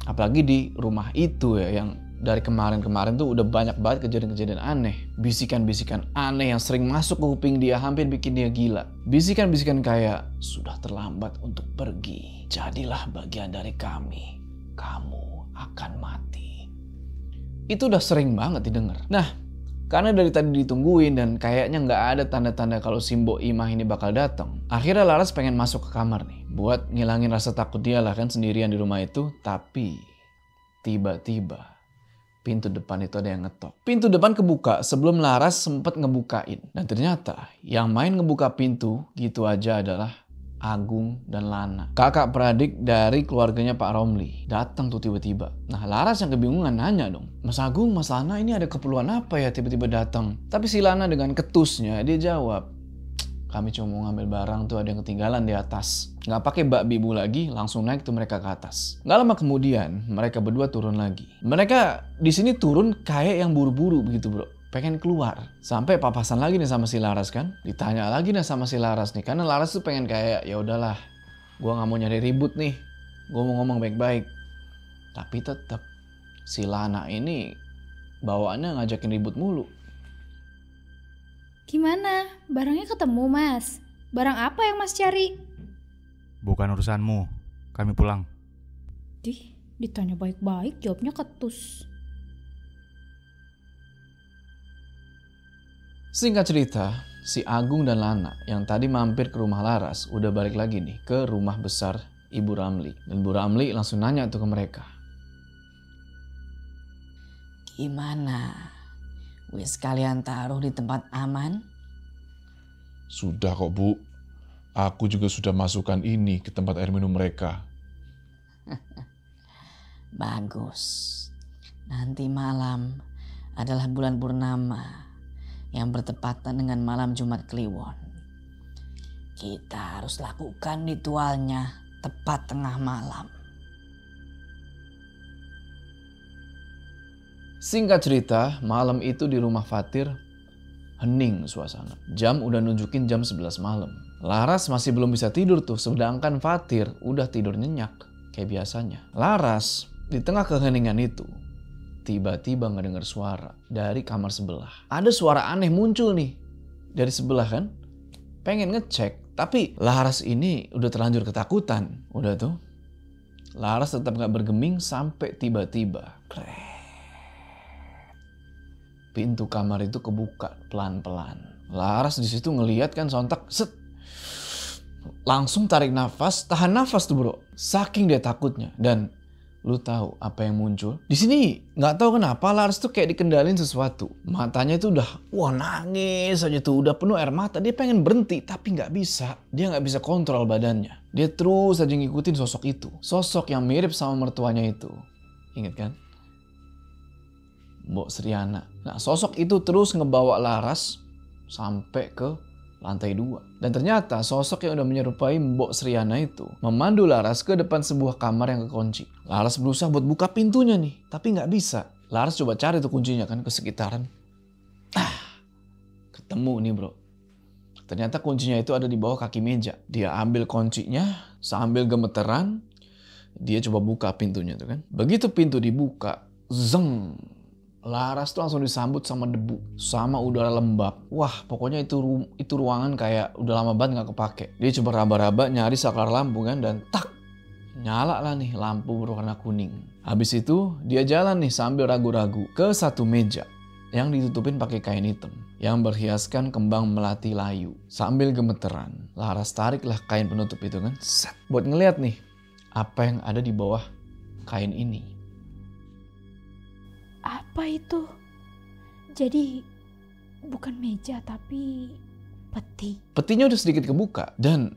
Apalagi di rumah itu ya yang dari kemarin-kemarin tuh udah banyak banget kejadian-kejadian aneh. Bisikan-bisikan aneh yang sering masuk ke kuping dia hampir bikin dia gila. Bisikan-bisikan kayak, sudah terlambat untuk pergi. Jadilah bagian dari kami. Kamu akan mati. Itu udah sering banget didengar. Nah, karena dari tadi ditungguin dan kayaknya nggak ada tanda-tanda kalau si Mbok Imah ini bakal datang. Akhirnya Laras pengen masuk ke kamar nih. Buat ngilangin rasa takut dia lah kan sendirian di rumah itu. Tapi tiba-tiba pintu depan itu ada yang ngetok. Pintu depan kebuka sebelum Laras sempet ngebukain. Dan ternyata yang main ngebuka pintu gitu aja adalah Agung dan Lana. Kakak beradik dari keluarganya Pak Romli. Datang tuh tiba-tiba. Nah, Laras yang kebingungan nanya dong. Mas Agung, Mas Lana ini ada keperluan apa ya tiba-tiba datang? Tapi si Lana dengan ketusnya dia jawab, kami cuma mau ngambil barang tuh ada yang ketinggalan di atas. Nggak pakai bak bibu lagi, langsung naik tuh mereka ke atas. Nggak lama kemudian mereka berdua turun lagi. Mereka di sini turun kayak yang buru-buru begitu bro. Pengen keluar. Sampai papasan lagi nih sama si Laras kan. Ditanya lagi nih sama si Laras nih. Karena Laras tuh pengen kayak ya udahlah. Gua nggak mau nyari ribut nih. Gua mau ngomong baik-baik. Tapi tetap si Lana ini bawaannya ngajakin ribut mulu. Gimana? Barangnya ketemu, Mas? Barang apa yang Mas cari? Bukan urusanmu. Kami pulang. Ditanya baik-baik, jawabnya ketus. Singkat cerita, si Agung dan Lana yang tadi mampir ke rumah Laras udah balik lagi nih ke rumah besar Ibu Ramli. Dan Bu Ramli langsung nanya tuh ke mereka. Gimana? Wis kalian taruh di tempat aman? Sudah kok Bu. Aku juga sudah masukkan ini ke tempat air minum mereka. Bagus. Nanti malam adalah bulan purnama yang bertepatan dengan malam Jumat Kliwon. Kita harus lakukan ritualnya tepat tengah malam. Singkat cerita, malam itu di rumah Fatir hening suasana. Jam udah nunjukin jam 11 malam. Laras masih belum bisa tidur tuh, sedangkan Fatir udah tidur nyenyak kayak biasanya. Laras di tengah keheningan itu tiba-tiba ngedengar suara dari kamar sebelah. Ada suara aneh muncul nih dari sebelah kan. Pengen ngecek, tapi Laras ini udah terlanjur ketakutan. Udah tuh, Laras tetap gak bergeming sampai tiba-tiba pintu kamar itu kebuka pelan-pelan. Laras di situ ngelihat kan sontak, set, langsung tarik nafas, tahan nafas tuh bro. Saking dia takutnya. Dan lu tahu apa yang muncul? Di sini nggak tahu kenapa Laras tuh kayak dikendalin sesuatu. Matanya itu udah wah nangis aja tuh, udah penuh air mata. Dia pengen berhenti tapi nggak bisa. Dia nggak bisa kontrol badannya. Dia terus aja ngikutin sosok itu. Sosok yang mirip sama mertuanya itu. Ingat kan? Mbok Sriana. Nah, sosok itu terus ngebawa Laras sampai ke lantai 2. Dan ternyata sosok yang udah menyerupai Mbok Sriana itu memandu Laras ke depan sebuah kamar yang kekunci. Laras berusaha buat buka pintunya nih, tapi nggak bisa. Laras coba cari tuh kuncinya kan ke sekitaran. Ketemu nih bro. Ternyata kuncinya itu ada di bawah kaki meja. Dia ambil kuncinya sambil gemeteran. Dia coba buka pintunya tuh kan. Begitu pintu dibuka, zeng. Laras tuh langsung disambut sama debu, sama udara lembab. Wah, pokoknya itu ruangan kayak udah lama banget nggak kepake. Dia coba raba-raba nyari saklar lampu kan, dan tak, nyala lah nih lampu berwarna kuning. Habis itu dia jalan nih sambil ragu-ragu ke satu meja yang ditutupin pakai kain hitam yang berhiaskan kembang melati layu. Sambil gemeteran, Laras tariklah kain penutup itu kan, set, buat ngeliat nih apa yang ada di bawah kain ini. Apa itu? Jadi bukan meja tapi peti. Petinya udah sedikit kebuka dan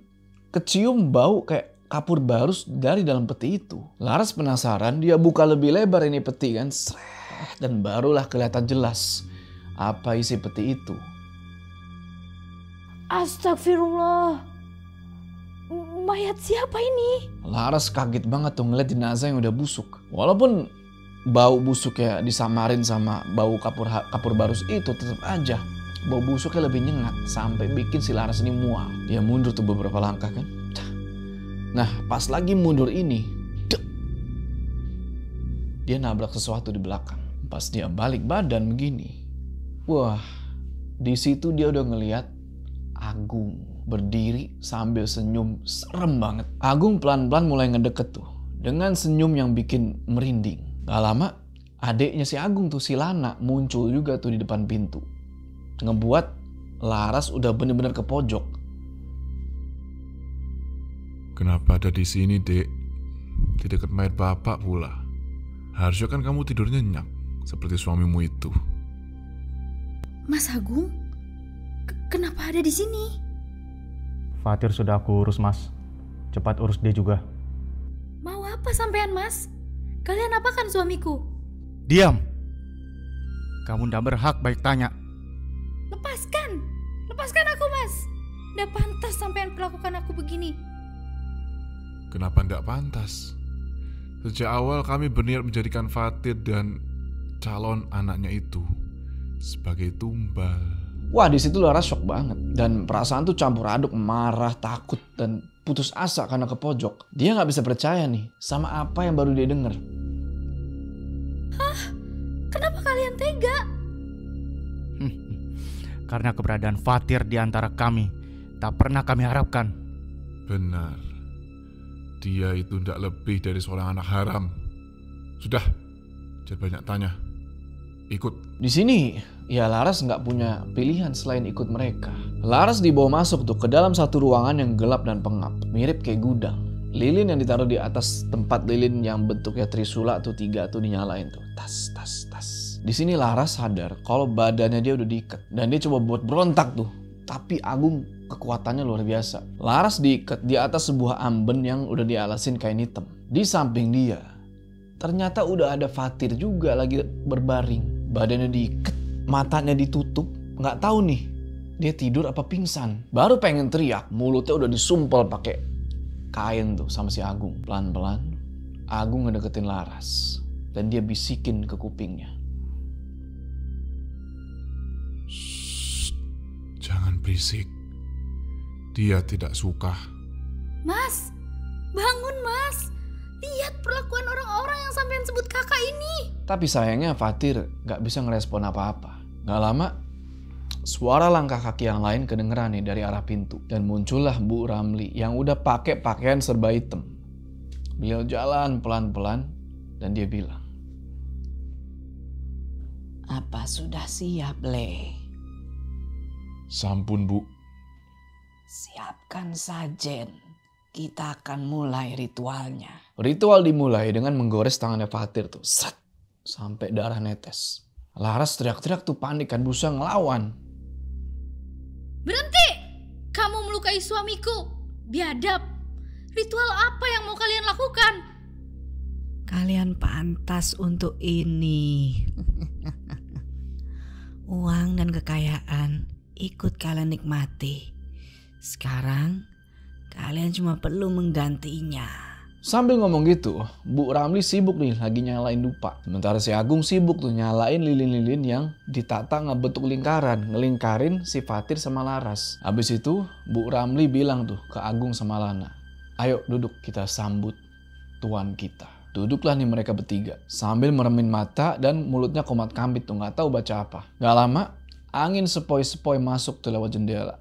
kecium bau kayak kapur barus dari dalam peti itu. Laras penasaran, dia buka lebih lebar ini peti kan, dan barulah kelihatan jelas apa isi peti itu. Astagfirullah. Mayat siapa ini? Laras kaget banget tuh ngeliat jenazah yang udah busuk. Walaupun bau busuknya disamarin sama bau kapur barus itu, tetap aja bau busuknya lebih nyengat sampai bikin si Laras ini mual. Dia mundur tuh beberapa langkah kan. Nah pas lagi mundur ini, dia nabrak sesuatu di belakang. Pas dia balik badan begini, wah, di situ dia udah ngeliat Agung berdiri sambil senyum serem banget. Agung pelan-pelan mulai ngedeket tuh dengan senyum yang bikin merinding. Gak lama adeknya si Agung tuh, si Lana, muncul juga tuh di depan pintu. Ngebuat Laras udah bener-bener ke pojok. Kenapa ada di sini, Dek? Di dekat mayat bapak pula. Harusnya kan kamu tidur nyenyak seperti suamimu itu. Mas Agung? Kenapa ada di sini? Fatir sudah aku urus, Mas. Cepat urus dia juga. Mau apa sampean, Mas? Kalian apakan suamiku? Diam! Kamu tidak berhak baik tanya. Lepaskan! Lepaskan aku, Mas! Nggak pantas sampean perlakukan aku begini. Kenapa tidak pantas? Sejak awal kami berniat menjadikan Fatir dan calon anaknya itu sebagai tumbal. Wah, di situ Laras shock banget dan perasaan tuh campur aduk, marah, takut, dan putus asa karena ke pojok. Dia nggak bisa percaya nih sama apa yang baru dia denger. Hah? Kenapa kalian tega? Karena keberadaan Fatir di antara kami tak pernah kami harapkan. Benar. Dia itu tidak lebih dari seorang anak haram. Sudah, jangan banyak tanya. Ikut. Di sini, ya Laras nggak punya pilihan selain ikut mereka. Laras dibawa masuk tuh ke dalam satu ruangan yang gelap dan pengap, mirip kayak gudang. Lilin yang ditaruh di atas tempat lilin yang bentuknya trisula tuh 3 tuh dinyalain tuh. Tas, tas, tas. Di sini Laras sadar kalau badannya dia udah diikat dan dia coba buat berontak tuh. Tapi Agung kekuatannya luar biasa. Laras diikat di atas sebuah amben yang udah dialasin kain hitam. Di samping dia, ternyata udah ada Fatir juga lagi berbaring. Badannya diikat, matanya ditutup. Nggak tahu nih, dia tidur apa pingsan. Baru pengen teriak, mulutnya udah disumpel pakai kain tuh sama si Agung. Pelan-pelan, Agung ngedeketin Laras. Dan dia bisikin ke kupingnya. Shh, jangan berisik. Dia tidak suka. Mas, bangun Mas. Lihat perlakuan orang-orang yang sampean sebut kakak ini. Tapi sayangnya Fatir gak bisa ngerespon apa-apa. Gak lama, suara langkah kaki yang lain kedengeran nih dari arah pintu. Dan muncullah Bu Ramli yang udah pakai pakaian serba hitam. Beliau jalan pelan-pelan dan dia bilang, Apa sudah siap, Le? Sampun, Bu. Siapkan sajen. Kita akan mulai ritualnya. Ritual dimulai dengan menggores tangannya Fatir tuh. Sret, sampai darah netes. Laras teriak-teriak tuh panik kan, berusaha ngelawan. Berhenti! Kamu melukai suamiku. Biadab. Ritual apa yang mau kalian lakukan? Kalian pantas untuk ini. Uang dan kekayaan ikut kalian nikmati. Sekarang kalian cuma perlu menggantinya. Sambil ngomong gitu, Bu Ramli sibuk nih lagi nyalain dupa. Sementara si Agung sibuk tuh nyalain lilin-lilin yang ditata ngebentuk lingkaran. Ngelingkarin si Fatir sama Laras. Habis itu Bu Ramli bilang tuh ke Agung sama Lana, ayo duduk kita sambut tuan kita. Duduklah nih mereka bertiga. Sambil meremin mata dan mulutnya komat kambit tuh gak tahu baca apa. Gak lama angin sepoi-sepoi masuk tuh lewat jendela.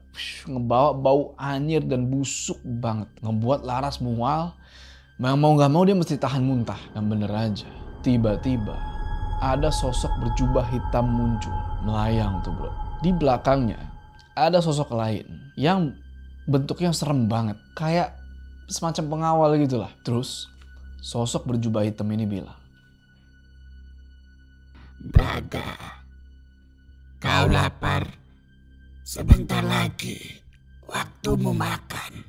Ngebawa bau anyir dan busuk banget. Ngebuat Laras mual. Mau gak mau dia mesti tahan muntah. Dan bener aja, tiba-tiba ada sosok berjubah hitam muncul. Melayang tuh bro. Di belakangnya ada sosok lain yang bentuknya serem banget. Kayak semacam pengawal gitu lah. Terus sosok berjubah hitam ini bilang, Braga, kau lapar? Sebentar lagi waktumu makan.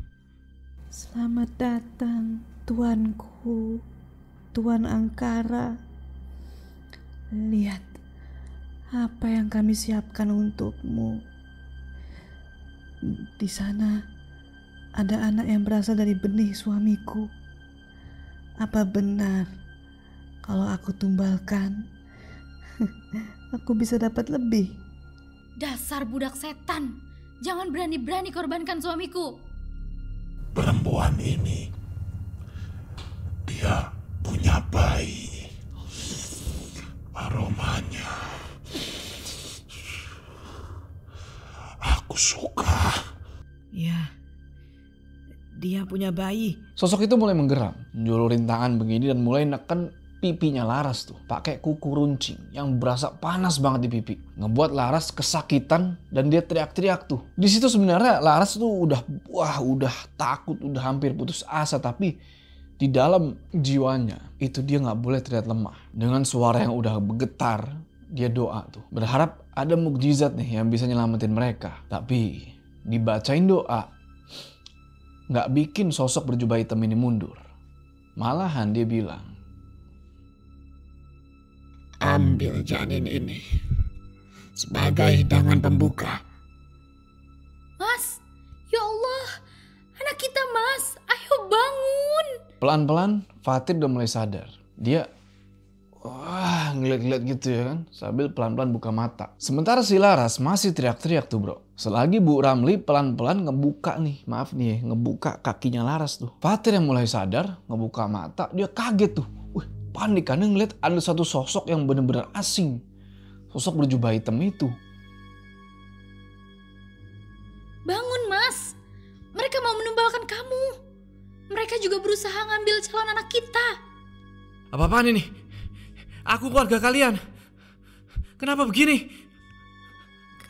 Selamat datang, tuanku, Tuan Angkara. Lihat apa yang kami siapkan untukmu. Di sana ada anak yang berasal dari benih suamiku. Apa benar kalau aku tumbalkan, aku bisa dapat lebih? Dasar budak setan, jangan berani-berani korbankan suamiku. Perempuan ini, dia punya bayi. Aromanya aku suka. Ya, dia punya bayi. sosok itu mulai menggeram, julurin tangan begini dan mulai neken pipinya Laras tuh. Pakai kuku runcing yang berasa panas banget di pipi. Ngebuat Laras kesakitan dan dia teriak-teriak tuh. Di situ sebenarnya Laras tuh udah takut, udah hampir putus asa. Tapi di dalam jiwanya itu dia nggak boleh terlihat lemah. Dengan suara yang udah bergetar, dia doa tuh. Berharap ada mukjizat nih yang bisa nyelamatin mereka. Tapi dibacain doa, nggak bikin sosok berjubah hitam ini mundur. Malahan dia bilang, Ambil janin ini sebagai hidangan pembuka. Mas, ya Allah, anak kita mas, ayo bangun. pelan-pelan Fatir udah mulai sadar. Dia ngeliat-ngeliat gitu ya kan, sambil pelan-pelan buka mata. Sementara si Laras masih teriak-teriak tuh bro. Selagi Bu Ramli pelan-pelan ngebuka ngebuka kakinya Laras tuh. Fatir yang mulai sadar, ngebuka mata, dia kaget tuh. Panik karena ngeliat ada satu sosok yang bener-bener asing. Sosok berjubah hitam itu. Bangun mas, mereka mau menumbalkan kamu. Mereka juga berusaha ngambil calon anak kita. Apa-apaan ini? Aku keluarga kalian. Kenapa begini?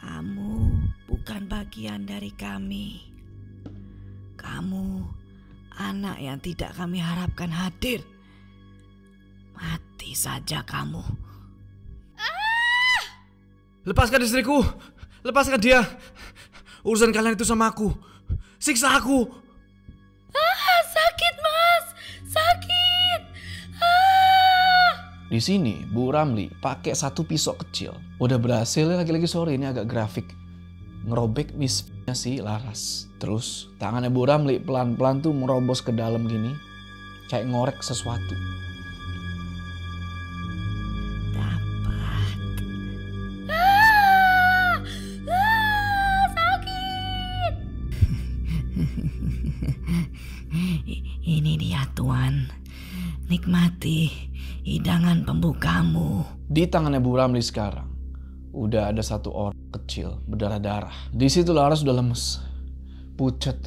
Kamu bukan bagian dari kami. Kamu anak yang tidak kami harapkan hadir. Mati saja kamu. Lepaskan istriku. Lepaskan dia. Urusan kalian itu sama aku. Siksa aku. Sakit mas, sakit. Di sini Bu Ramli pakai satu pisau kecil. Udah berhasil lagi-lagi sore ini agak grafik. Ngerobek misnya si Laras. Terus tangannya Bu Ramli pelan-pelan tuh merobos ke dalam gini. Kayak ngorek sesuatu. Sakit. Ini dia Tuan. Nikmati hidangan pembukamu. Di tangannya Bu Ramli sekarang udah ada satu orang kecil berdarah-darah. Di situ Laras udah lemes, pucat,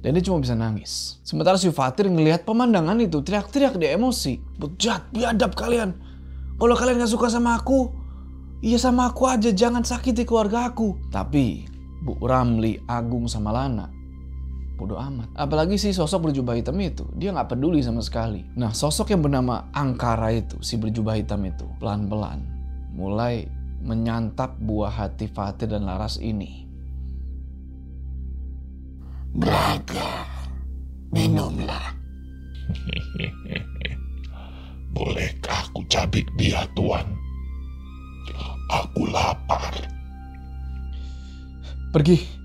dan dia cuma bisa nangis. Sementara si Fatir ngelihat pemandangan itu, teriak-teriak, dia emosi. Bejat, biadab kalian. Kalau kalian gak suka sama aku, iya sama aku aja, jangan sakiti keluarga aku. Tapi Bu Ramli, Agung sama Lana bodo amat. Apalagi si sosok berjubah hitam itu, dia gak peduli sama sekali. Nah, sosok yang bernama Angkara itu, si berjubah hitam itu, pelan-pelan mulai menyantap buah hati Fatir dan Laras ini. Braga, minumlah. Bolehkah aku cabik dia, Tuan? Aku lapar. Pergi.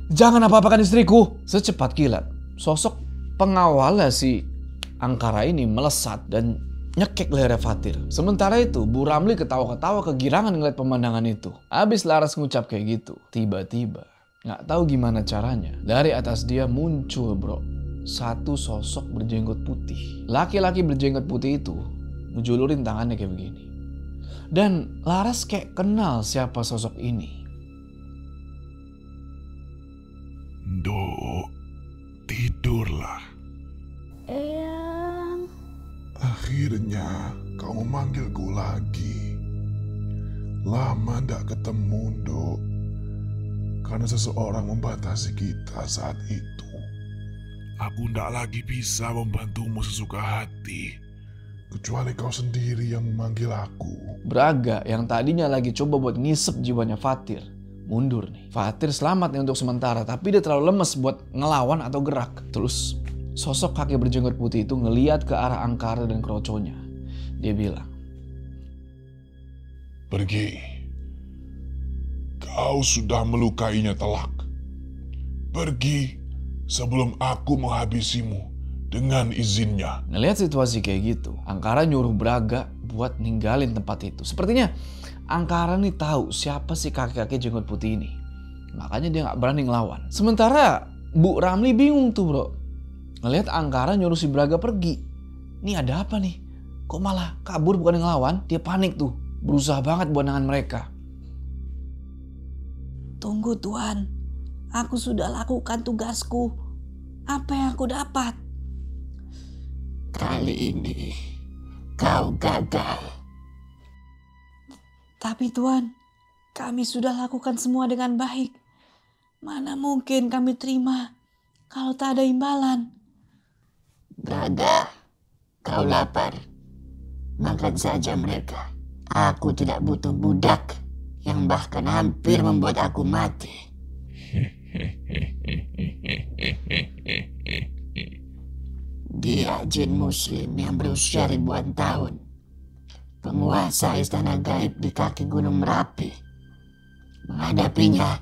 Jangan apa-apakan istriku. Secepat kilat, sosok pengawalnya si Angkara ini melesat dan nyekek leher Fatir. Sementara itu, Bu Ramli ketawa-ketawa kegirangan ngeliat pemandangan itu. Abis Laras ngucap kayak gitu, tiba-tiba, nggak tahu gimana caranya, dari atas dia muncul bro, satu sosok berjenggot putih. Laki-laki berjenggot putih itu ngejulurin tangannya kayak begini. Dan Laras kayak kenal siapa sosok ini. Dok, tidurlah. Eyang. Akhirnya kau memanggilku lagi. Lama ndak ketemu, Dok. Karena seseorang membatasi kita saat itu. Aku ndak lagi bisa membantumu sesuka hati. Kecuali kau sendiri yang memanggil aku. Braga yang tadinya lagi coba buat ngisep jiwanya Fatir, mundur nih. Fatir selamat nih untuk sementara, tapi dia terlalu lemes buat ngelawan atau gerak. Terus sosok kakek berjenggot putih itu ngeliat ke arah Angkara dan kroconya. Dia bilang, Pergi. Kau sudah melukainya telak. Pergi sebelum aku menghabisimu dengan izinnya. ngelihat situasi kayak gitu, Angkara nyuruh Braga buat ninggalin tempat itu. Sepertinya Angkara nih tahu siapa sih kakek-kakek jenggot putih ini. Makanya dia nggak berani ngelawan. Sementara Bu Ramli bingung tuh bro. Ngelihat Angkara nyuruh si Braga pergi. Ini ada apa nih? Kok malah kabur bukan ngelawan? Dia panik tuh. Berusaha banget buat nangan mereka. Tunggu Tuan, aku sudah lakukan tugasku. Apa yang aku dapat? Kali ini kau gagal. Tapi Tuan, kami sudah lakukan semua dengan baik. Mana mungkin kami terima kalau tak ada imbalan. Braga, kau lapar. Makan saja mereka. Aku tidak butuh budak yang bahkan hampir membuat aku mati. Dia jin muslim yang berusia ribuan tahun. Penguasa istana gaib di kaki Gunung Merapi. Menghadapinya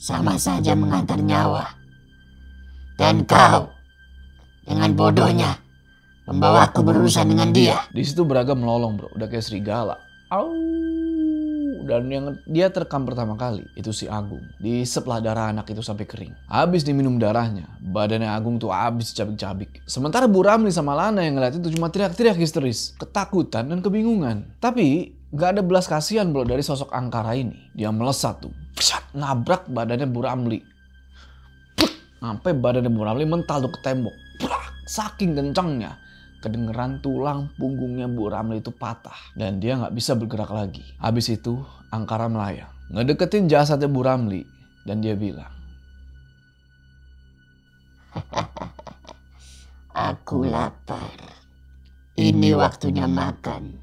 sama saja mengantar nyawa. Dan kau, dengan bodohnya, membawaku berurusan dengan dia. Di situ Braga melolong bro, udah kayak serigala. Au. Dan yang dia terekam pertama kali itu si Agung. Diiseplah darah anak itu sampai kering. Habis diminum darahnya, badannya Agung tuh habis cabik-cabik. Sementara Bu Ramli sama Lana yang ngeliat itu cuma teriak-teriak histeris, ketakutan dan kebingungan. Tapi gak ada belas kasihan bro dari sosok Angkara ini. Dia melesat tuh, nabrak badannya Bu Ramli. Sampai badannya Bu Ramli mental tuh ke tembok. Saking kencangnya, kedengeran tulang punggungnya Bu Ramli itu patah. Dan dia gak bisa bergerak lagi. Habis itu Angkara melayang, ngedeketin jasadnya Bu Ramli. Dan dia bilang, Aku lapar. Ini waktunya makan.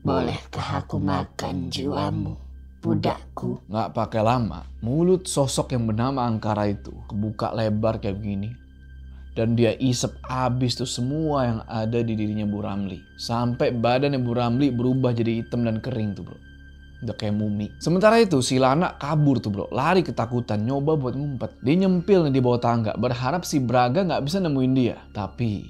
Bolehkah aku makan jiwamu, budakku? gak pakai lama, mulut sosok yang bernama Angkara itu kebuka lebar kayak begini. Dan dia isep abis tuh semua yang ada di dirinya Bu Ramli. Sampai badannya Bu Ramli berubah jadi hitam dan kering tuh bro. Udah kayak mumi. Sementara itu si Lana kabur tuh bro. Lari ketakutan, nyoba buat ngumpet. Dia nyempil nih di bawah tangga, berharap si Braga gak bisa nemuin dia. Tapi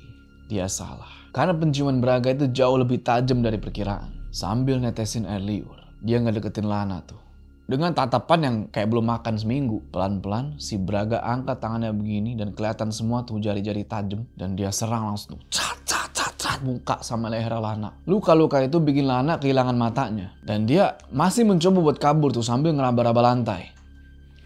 dia salah. Karena penciuman Braga itu jauh lebih tajam dari perkiraan. Sambil netesin air liur, dia ngedeketin Lana tuh. Dengan tatapan yang kayak belum makan seminggu. Pelan-pelan si Braga angkat tangannya begini dan kelihatan semua tuh jari-jari tajam. Dan dia serang langsung tuh. Cat, muka sama leher Lana. Luka-luka itu bikin Lana kehilangan matanya. Dan dia masih mencoba buat kabur tuh sambil ngeraba-raba lantai.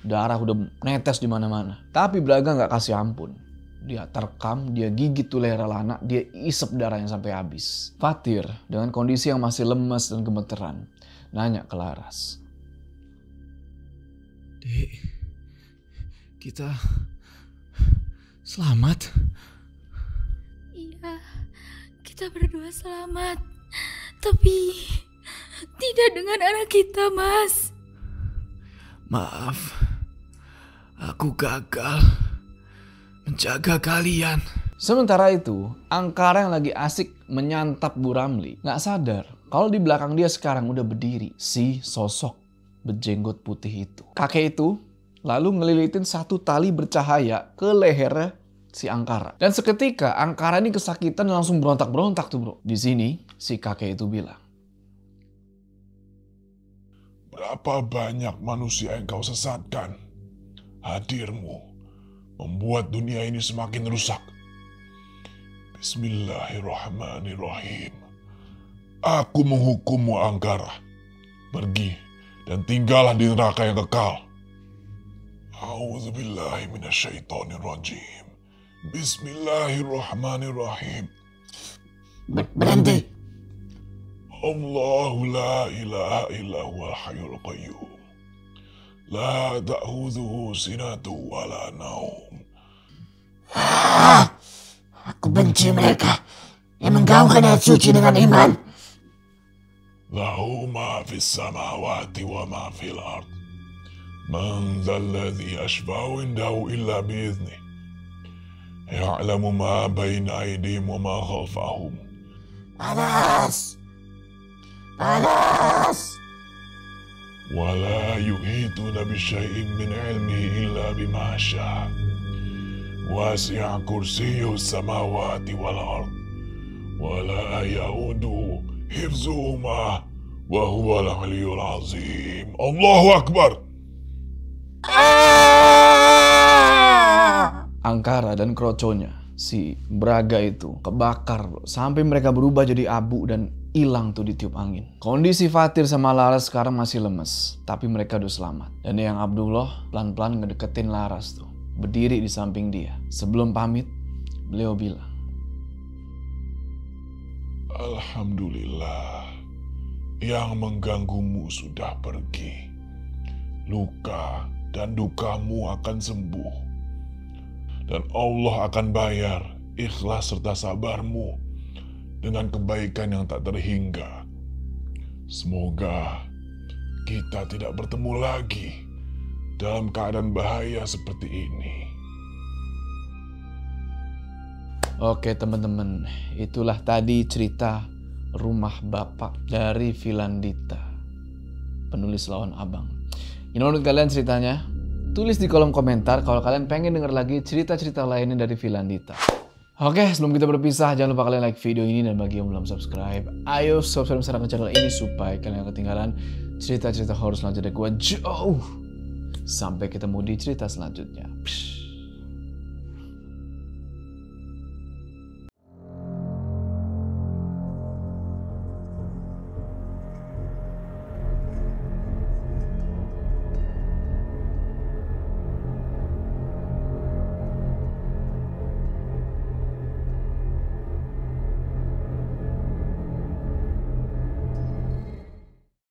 Darah udah netes di mana-mana. Tapi Braga nggak kasih ampun. Dia terkam, dia gigit tuh leher Lana, dia isep darahnya sampai habis. Fatir dengan kondisi yang masih lemes dan gemeteran nanya ke Laras. Dek, kita selamat. Iya, kita berdua selamat. Tapi tidak dengan anak kita, Mas. Maaf, aku gagal menjaga kalian. Sementara itu, Angkara yang lagi asik menyantap Bu Ramli nggak sadar kalau di belakang dia sekarang udah berdiri si sosok berjenggot putih itu. Kakek itu lalu ngelilitin satu tali bercahaya ke lehernya si Angkara. Dan seketika Angkara ini kesakitan dan langsung berontak-berontak tuh bro. Di sini si kakek itu bilang, Berapa banyak manusia yang kau sesatkan? Hadirmu membuat dunia ini semakin rusak. Bismillahirrahmanirrahim. Aku menghukummu Angkara. Pergi dan tinggallah di neraka yang kekal. A'udzubillahi minasyaitonirrajim. Bismillahirrahmanirrahim. Berhenti. Allahu la ilaha illa huwal hayyul qayyum. La ta'khudhuhu sinatu wa la naum. Aku benci mereka yang menggaungkan ayat suci dengan iman. Lahu ma fis samawati wa ma fil ard. Man dhal ladzi yashfa'u indahu illa bi'idhnih. Ya'lamu ma baina aydihim wa ma khalfahum. Panas. Panas. ولا يحيطون بشيء من علمه إلا بما شاء وسع كرسيه السماوات والأرض ولا يؤوده حفظهما وهو العلي العظيم الله أكبر. Angkara dan kroconya, si Braga itu kebakar bro. Sampai mereka berubah jadi abu dan hilang tuh ditiup angin. Kondisi Fatir sama Laras sekarang masih lemes, tapi mereka udah selamat. Dan yang Abdullah pelan-pelan ngedeketin Laras tuh, berdiri di samping dia. Sebelum pamit, beliau bilang, Alhamdulillah, yang mengganggumu sudah pergi. Luka dan dukamu akan sembuh. Dan Allah akan bayar ikhlas serta sabarmu dengan kebaikan yang tak terhingga. Semoga kita tidak bertemu lagi dalam keadaan bahaya seperti ini. oke teman-teman, itulah tadi cerita Rumah Bapak dari Filandita, penulis Lawan Abang. Gimana menurut kalian ceritanya? Tulis di kolom komentar kalau kalian pengen denger lagi cerita-cerita lainnya dari Filandita. Oke, sebelum kita berpisah, jangan lupa kalian like video ini, dan bagi yang belum subscribe, ayo subscribe sekarang ke channel ini supaya kalian gak ketinggalan cerita-cerita horor selanjutnya gue jauh. Sampai ketemu di cerita selanjutnya.